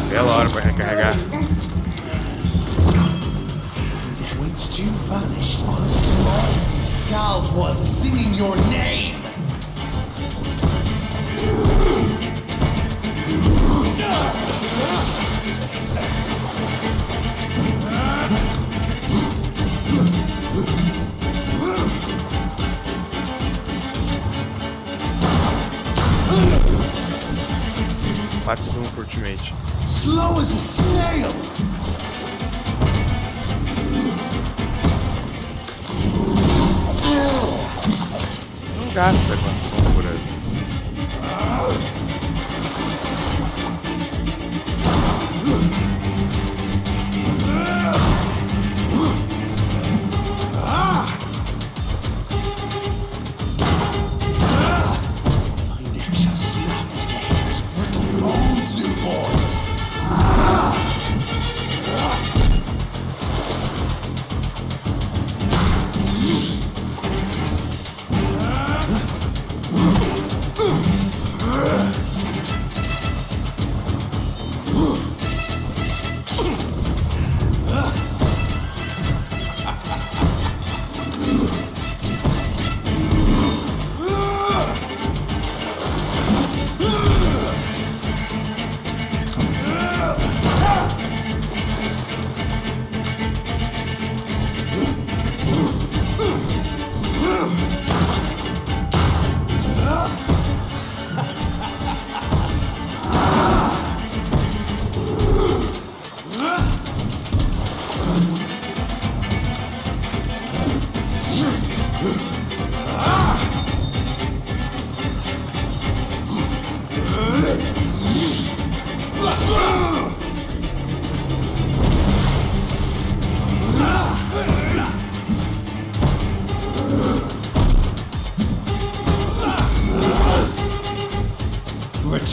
Bela hora pra recarregar. Once you vanished, I'll slaughter these Skals while singing your name. Participa no ultimate. Slow as a snail. Não gasta com as sombras.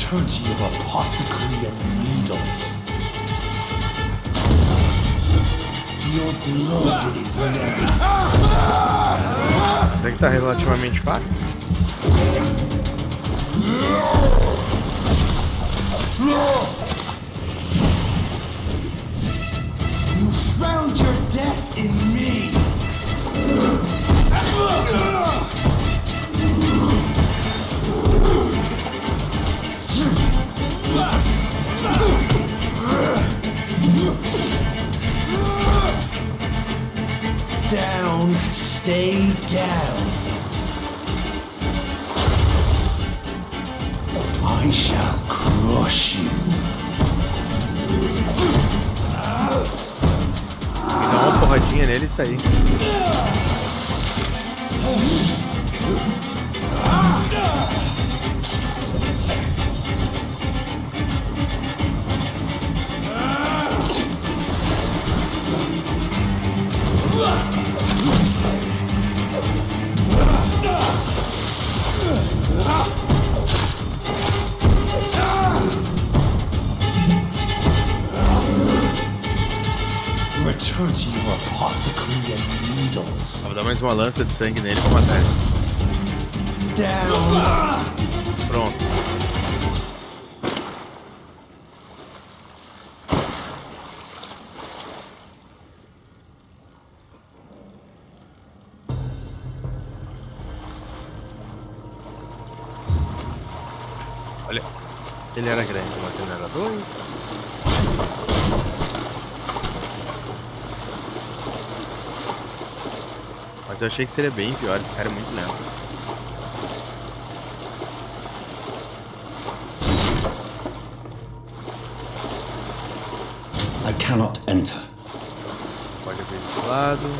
Return to your apothecary and needles. Your blood is never. Até que tá relativamente fácil. You found your death in me. Down, stay down. I shall crush you. E dá uma porradinha nele e sair. Return to your apothecary and needles. Vou dar mais uma lança de sangue nele pra matar ele. Down. Pronto. Olha, ele era grande, mas ele era doido. Mas eu achei que seria bem pior, esse cara é muito lento. I cannot enter. Pode abrir desse lado.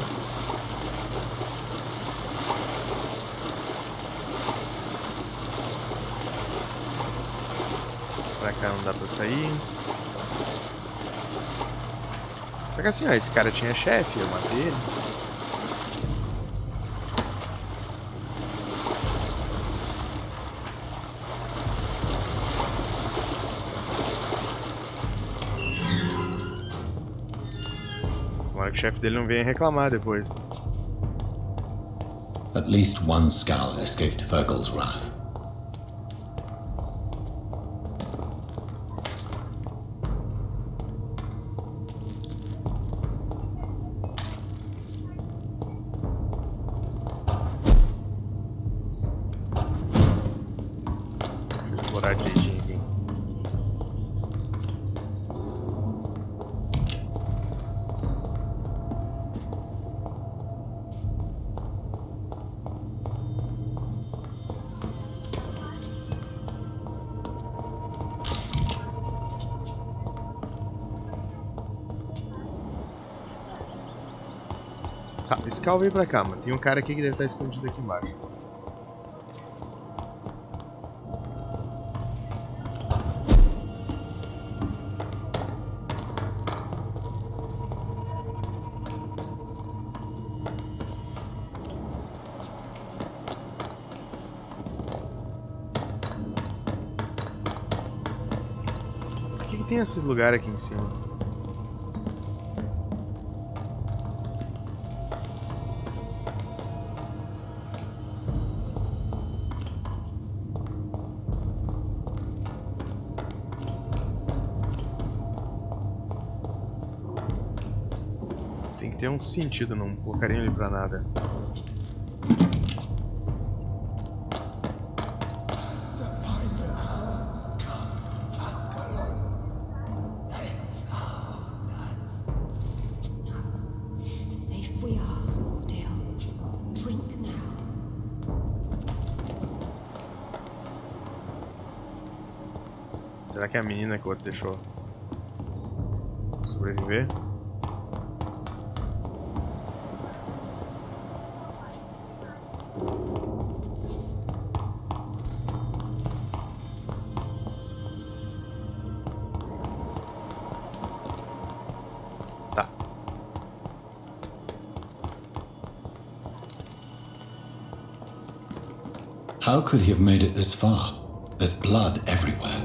Pra cá não dá pra sair. Só que assim, ó, esse cara tinha chefe, eu matei ele. Tomara que o chefe dele não venha reclamar depois. At least one Skal escaped Virgil's wrath. Deixa eu explorar direitinho aqui. Tá, Skal veio pra cá, mano. Tem um cara aqui que deve estar escondido aqui embaixo. Por que tem esse lugar aqui em cima? Tem que ter um sentido, não colocaria ele pra nada. Safe we are, still. Drink now. Será que é a menina que o outro deixou sobreviver? Tá. How could he have made it this far? There's blood everywhere.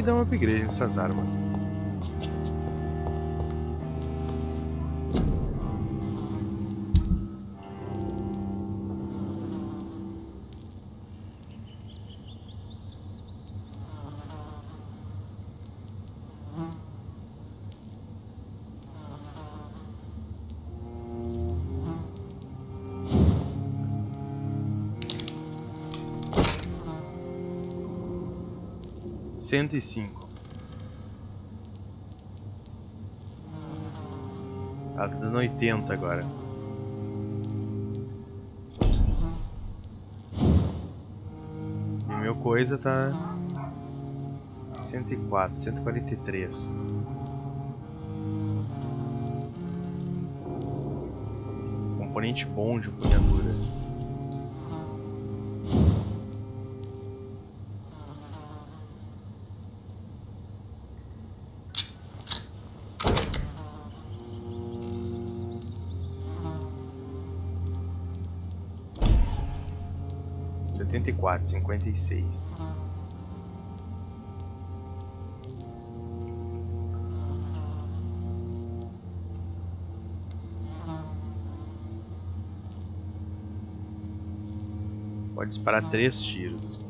que dar um upgrade nessas armas. Cento e cinco. Ela tá dando 80 agora. E meu coisa tá 104, 143. Componente bom de empunhadura. Setenta e quatro, 56. Pode disparar 3 tiros.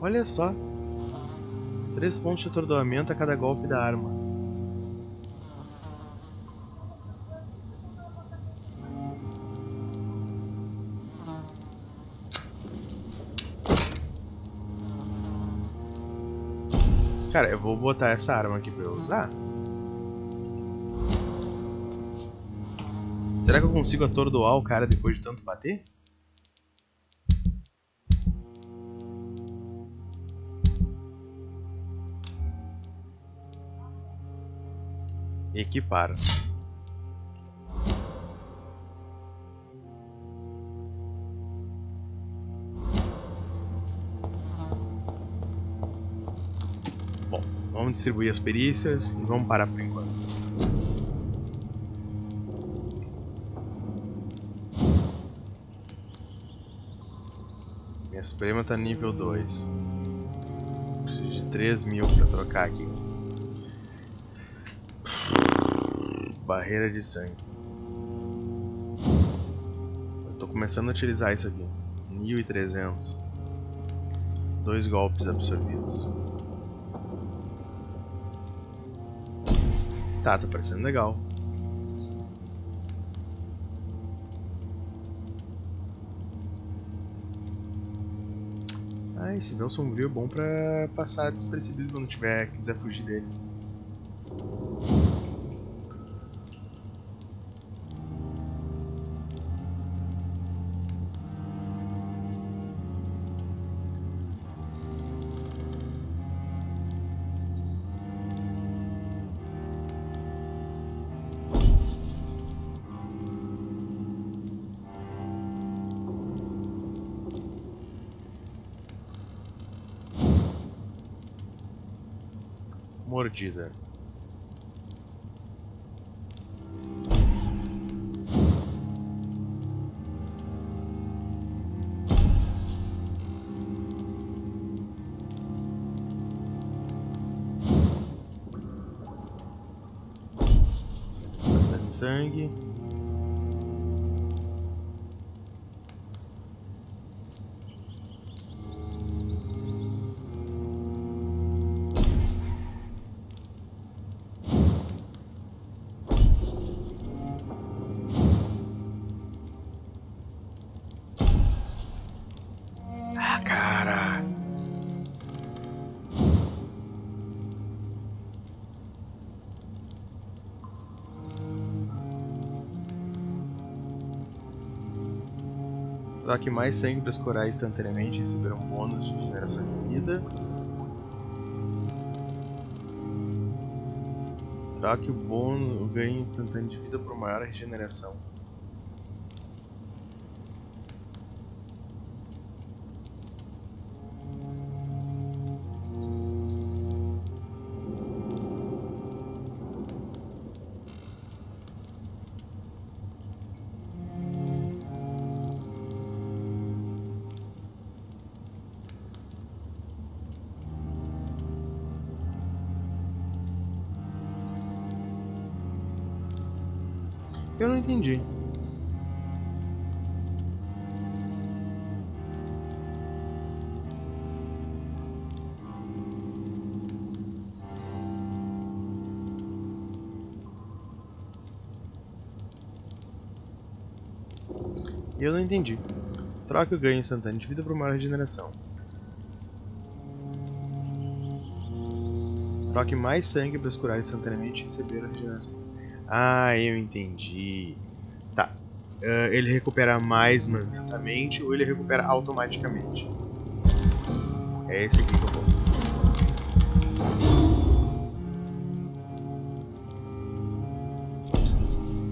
Olha só, 3 pontos de atordoamento a cada golpe da arma. Cara, eu vou botar essa arma aqui pra eu usar. Será que eu consigo atordoar o cara depois de tanto bater? Equipar. Bom, vamos distribuir as perícias e vamos parar por enquanto. Minha Suprema tá nível 2. Preciso de 3.000 pra trocar aqui. Barreira de sangue. Eu tô começando a utilizar isso aqui. 1.300. 2 golpes absorvidos. Tá parecendo legal. Ah, esse véu sombrio é bom pra passar despercebido quando quiser fugir deles. Mordida. Bastante sangue. Troque mais sangue para escorar instantaneamente e receber um bônus de regeneração de vida. Troque o bônus, o ganho instantâneo de vida por maior regeneração. Eu não entendi. Eu não entendi. Troca o ganho instantâneo de vida por maior regeneração. Troque mais sangue para curar instantaneamente e receber a regeneração. Ah, eu entendi. Tá. Ele recupera mais, mas lentamente, ou ele recupera automaticamente? É esse aqui que eu vou.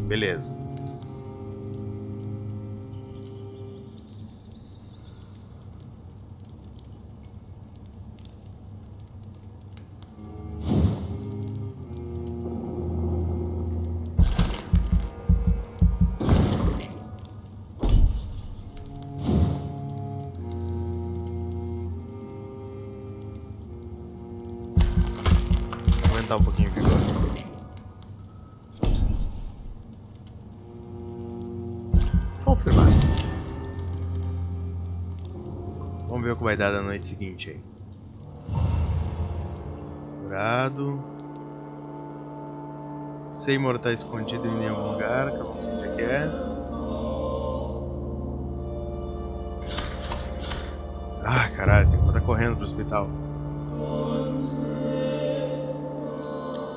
Beleza. Aumentar um pouquinho o vigor. Confirmar. Vamos ver o que vai dar da noite seguinte aí. Curado. Seymour tá escondido em nenhum lugar, que eu não sei onde é que é. Ah, caralho, tem que estar correndo pro hospital.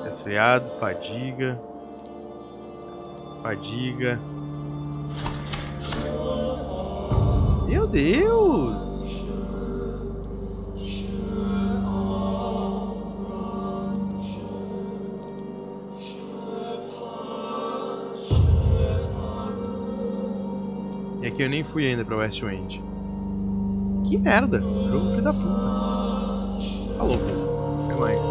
Resfriado, fadiga. Fadiga. Meu Deus! E aqui eu nem fui ainda pra West End. Que merda! Jogo filho da puta. Falou, filho. Até mais.